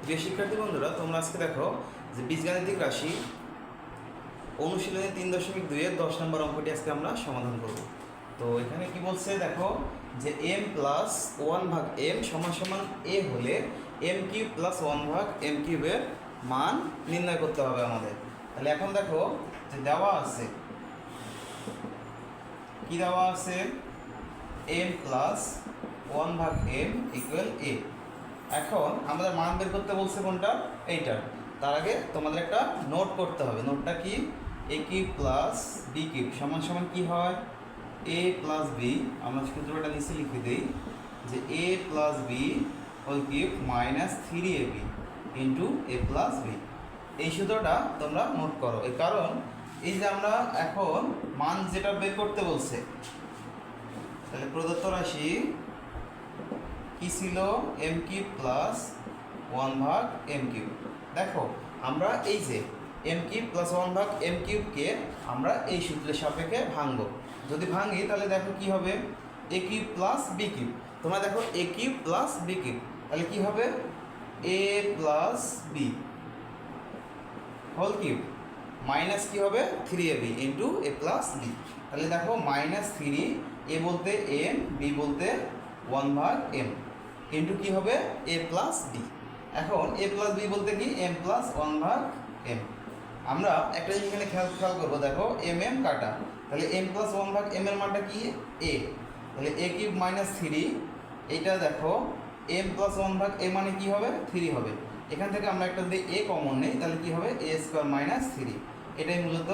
প্রিয় শিক্ষার্থী বন্ধুরা, তোমরা আজকে দেখো যে বীজগাণিতিক রাশি অনুশীলনী 3.2 এর 10 নম্বর অঙ্কটি আজকে আমরা সমাধান করব। তো এখানে কি বলছে দেখো যে m প্লাস 1 ভাগ m সমান সমান a হলে m কিউব প্লাস 1 ভাগ m কিউবের মান নির্ণয় করতে হবে আমাদের। তাহলে এখন দেখো যে দেওয়া আছে, কি দেওয়া আছে, m প্লাস 1 ভাগ m ইকুয়াল a। এখন আমাদের মান বের করতে বলছে কোনটা, এইটার। তার আগে তোমাদের একটা নোট করতে হবে। নোটটা কি, এ কিউব প্লাস বি কিউব সমান সমান কি হয়, এ প্লাস বি। আমরা সূত্রটা নিচে লিখে দিই যে A plus B whole cube minus 3ab into A plus B. এই সূত্রটা তোমরা নোট করো। এই কারণ এই যে আমরা এখন মান যেটা বের করতে বলছে, তাহলে প্রদত্ত রাশি কি ছিল, এম কিউব প্লাস 1 ভাগ এম কিউব। দেখো আমরা এই যে এম কিউব প্লাস 1 ভাগ এম কিউবকে আমরা এই সূত্রের সাপেক্ষে ভাঙবো। যদি ভাঙি তাহলে দেখো কি হবে, A cube plus B cube. তোমরা দেখো A cube plus B cube, তাহলে কি হবে, A plus B whole cube minus কি হবে 3ab into A plus B. তাহলে দেখো মাইনাস 3, এ বলতে এম, বি বলতে 1 ভাগ এম ইন্টু কি হবে এ প্লাস বি। এখন এ প্লাস বি বলতে কি এম প্লাস 1 ভাগ এম। আমরা একটা জিনিস এখানে খেয়াল করবো, দেখো এম এম কাটা, তাহলে এম প্লাস 1 ভাগ এম এর মানটা কি এ, তাহলে এ কিউব মাইনাস 3, এইটা দেখো এম প্লাস 1 ভাগ এ মানে কি হবে 3 হবে। এখান থেকে আমরা একটা যদি এ কমন নেই তাহলে কি হবে এ স্কোয়ার মাইনাস 3। এটাই মূলত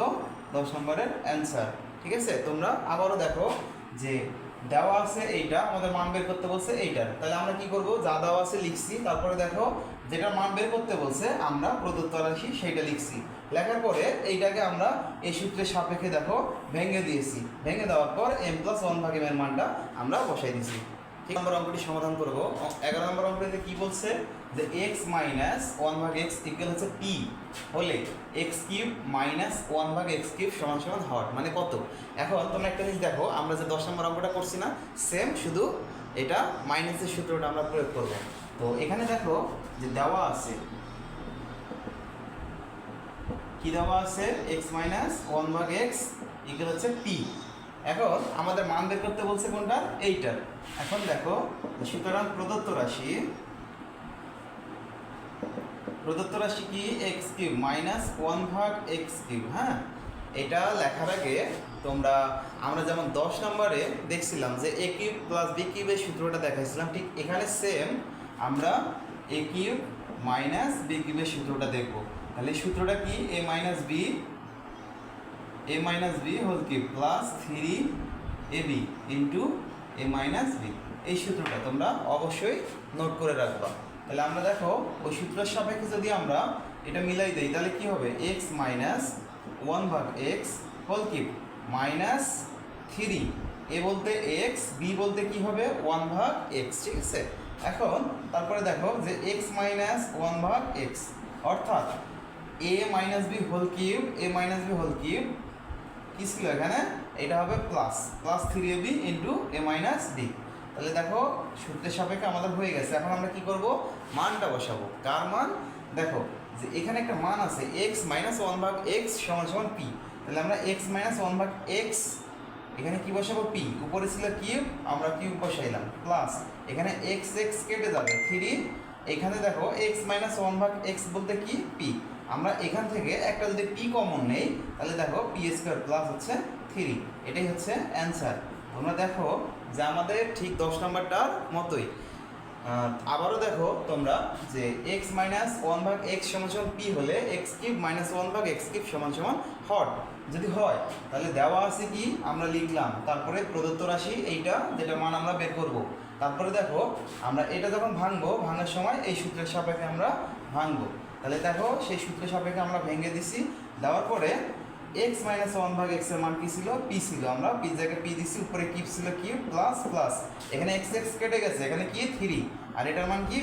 10 নম্বরের অ্যান্সার। ঠিক আছে, তোমরা আবারও দেখো যে দেওয়া আছে এইটা, আমাদের মান বের করতে বলছে এইটার। তাহলে আমরা কি করব, যা দেওয়া আছে লিখছি, তারপরে দেখো যেটা মান বের করতে বলছে আমরা প্রদত্ত রাশি সেইটা লিখছি। লেখার পরে এইটাকে আমরা এই সূত্রের সাপেক্ষে দেখো ভেঙে দিয়েছি। ভেঙে দেওয়ার পর এম প্লাস 1 ভাগ এম এর মানটা আমরা বসাই দিয়েছি। ঠিক নম্বর অঙ্কটি সমাধান করব। 11 নম্বর অঙ্কটিতে কি বলছে যে x মাইনাস 1 ভাগ x ইকুয়াল হচ্ছে p হলে x কিউব মাইনাস 1 ভাগ x কিউব সমান সমান হট মানে কত। এখন তোমরা একটা জিনিস দেখো, আমরা যে 10 নম্বর অঙ্কটা করছি না, সেম, শুধু এটা মাইনাসের সূত্রটা আমরা প্রয়োগ করব। তো এখানে দেখো যে দেওয়া আছে, কি দেওয়া আছে, x মাইনাস 1 ভাগ x ইকুয়াল হচ্ছে p। এখন আমাদের মান বের করতে বলছে কোনটা, এইটার। এখন দেখো সুতরাং প্রদত্ত রাশি কি এক্স কিউব মাইনাস 1 ভাগ এক্স কিউব। হ্যাঁ, এটা লেখার আগে তোমরা আমরা যেমন 10 নম্বরে দেখছিলাম যে এ কিউব প্লাস বি কিউবের সূত্রটা দেখাইছিলাম, ঠিক এখানে সেম আমরা এ কিউব মাইনাস বি কিউবের সূত্রটা দেখব। তাহলে সূত্রটা কি, A minus B whole cube plus 3ab into A minus B. এই সূত্রটা তোমরা অবশ্যই নোট করে রাখবা। তাহলে আমরা দেখো ওই সূত্রের সাপেক্ষে যদি আমরা এটা মিলাই দেই তাহলে কি হবে, এক্স মাইনাস 1 ভাগ এক্স হোল কিউব মাইনাস 3, এ বলতে এক্স, বি বলতে কি হবে 1 ভাগ এক্স। ঠিক আছে, এখন তারপরে দেখো যে এক্স মাইনাস 1 ভাগ এক্স অর্থাৎ এ মাইনাস বি হোল কিউব, এ মাইনাস বি হোল কিউব কি ছিল এখানে, এটা হবে plus 3ab into A minus B. তাহলে দেখো সূত্রের সাপেক্ষে আমাদের হয়ে গেছে। এখন আমরা কি করব, মানটা বসাবো। কার মান, দেখো যে এখানে একটা মান আছে এক্স মাইনাস 1 ভাগ এক্স সমান সমান পি। তাহলে আমরা এক্স মাইনাস 1 ভাগ এক্স এখানে কি বসাবো, পি। উপরে ছিল কিউব, আমরা কিউব বসাইলাম, প্লাস এখানে এক্স এক্স কেটে যাবে 3। এখানে দেখো এক্স মাইনাস 1 ভাগ এক্স বলতে কি পি। আমরা এখান থেকে একটা যদি পি কমন নেই তাহলে দেখো পি স্কোয়ার প্লাস হচ্ছে 3। এটাই হচ্ছে অ্যান্সার। তোমরা দেখো যে আমাদের ঠিক 10 নম্বরটার মতোই। আবারও দেখো তোমরা যে এক্স মাইনাস 1 ভাগ এক্স সমান সমান পি হলে এক্স কিউব মাইনাস 1 ভাগ এক্স কিউব সমান সমান হট যদি হয় তাহলে দেওয়া আছে কি আমরা লিখলাম, তারপরে প্রদত্ত রাশি এইটা যেটা মান আমরা বের করব। তারপরে দেখো আমরা এটা যখন ভাঙার সময় এই সূত্রের সাপেক্ষে আমরা ভাঙবো। তাহলে দেখো সেই সূত্রের সাপেক্ষে আমরা ভেঙে দিছি। দেওয়ার পরে এক্স মাইনাস 1 ভাগ এক্স এর মান কি ছিল, পি ছিল। আমরা পি জায়গায় পি দিছি, উপরে কিউব ছিল কিউব প্লাস প্লাস এখানে এক্স এক্স কেটে গেছে, এখানে কি 3 আর এটার মান কি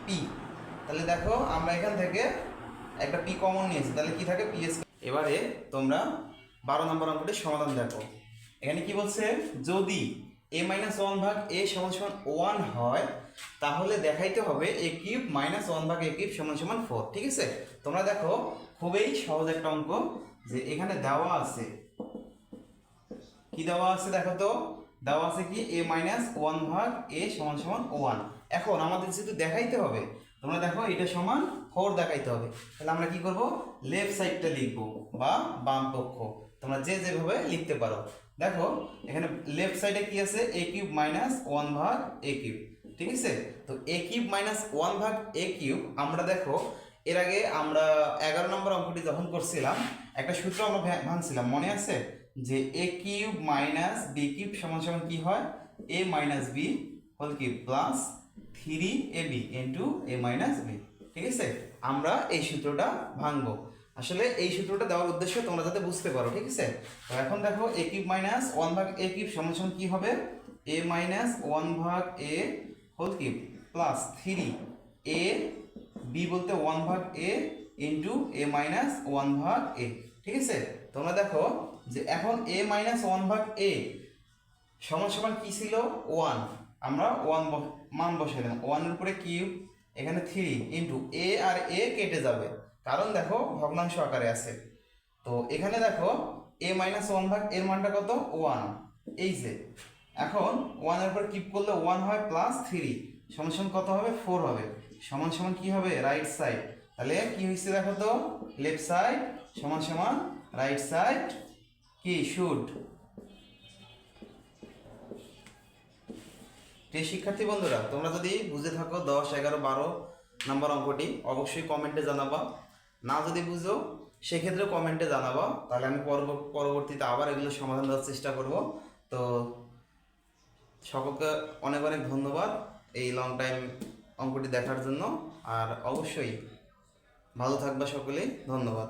পি। তাহলে দেখো আমরা এখান থেকে একটা পি কমন নিয়েছি, তাহলে কি থাকে পি। এবারে তোমরা 12 নম্বর অঙ্কটির সমাধান দেখো। এখানে কি বলছে, যদি এ মাইনাস ওয়ান ভাগ এ সমান সমান ওয়ান হয়, তাহলে দেখাইতে হবে এ কিউব মাইনাস ওয়ান ভাগ এ কিউব সমান সমান ফোর। ঠিক আছে, তোমরা দেখো খুবই সহজ একটা অঙ্ক, যে এখানে দেওয়া আছে, কি দেওয়া আছে দেখো তো, দেওয়া আছে কি এ মাইনাস ওয়ান ভাগ এ সমান সমান ওয়ান। এখন আমাদের যেহেতু দেখাইতে হবে, তোমরা দেখো এটা সমান ফোর দেখাইতে হবে, তাহলে আমরা কি করব, লেফট সাইডটা লিখবো বা বাম পক্ষ, তোমরা যে যেভাবে লিখতে পারো। দেখো এখানে লেফট সাইডে কি আছে, এ কিউব মাইনাস ওয়ান ভাগ এ কিউব। ঠিক আছে, তো এ কিউব মাইনাস ওয়ান ভাগ এ কিউব, আমরা দেখো এর আগে আমরা 11 নম্বর অঙ্কটি যখন করছিলাম একটা সূত্র আমরা ভাঙছিলাম, মনে আছে, যে A cube minus B cube সমান সমান কি হয়, A minus B whole cube plus 3ab into A minus B. ঠিক আছে, আমরা এই সূত্রটা ভাঙবো। আসলে এই সূত্রটা দেওয়ার উদ্দেশ্য তোমরা যাতে বুঝতে পারো। ঠিক আছে, তো এখন দেখো এ কিউব মাইনাস ওয়ান ভাগ এ কিউব সমান সমান কি হবে, এ মাইনাস ওয়ান ভাগ A whole cube plus 3a B বলতে ওয়ান ভাগ A into A minus one ভাগ এ। ঠিক আছে, তোমরা দেখো যে এখন এ মাইনাস ওয়ান ভাগ এ সমান সমান কি ছিল, ওয়ান, আমরা ওয়ান মান বসাই দিলাম, ওয়ানের উপরে কিউব, এখানে 3 ইন্টু এ আর এ কেটে যাবে, কারণ দেখো ভগ্নাংশ আকারে আছে। তো এখানে দেখো এ মাইনাস ওয়ান ভাগ এর মানটা কত, ওয়ান, এই যে এখন ওয়ানের উপর কিউব করলে ওয়ান হয় প্লাস 3 সমান সমান কত হবে, 4 হবে, সমান সমান কি হবে, রাইট সাইড। তাহলে কি হয়েছে দেখো তো, লেফট সাইড সমান সমান রাইট সাইড কি শুড। প্রিয় শিক্ষার্থী বন্ধুরা, তোমরা যদি বুঝে থাকো 10, 11, 12 নাম্বার অঙ্কটি, অবশ্যই কমেন্টে জানাবা। না যদি বুঝো সেক্ষেত্রেও কমেন্টে জানাবা, তাহলে আমি পরবর্তীতে আবার এগুলো সমাধান দেওয়ার চেষ্টা করব। তো সকলকে অনেক অনেক ধন্যবাদ এই লং টাইম অঙ্কটি দেখার জন্য, আর অবশ্যই ভালো থাকবা সকলেই, ধন্যবাদ।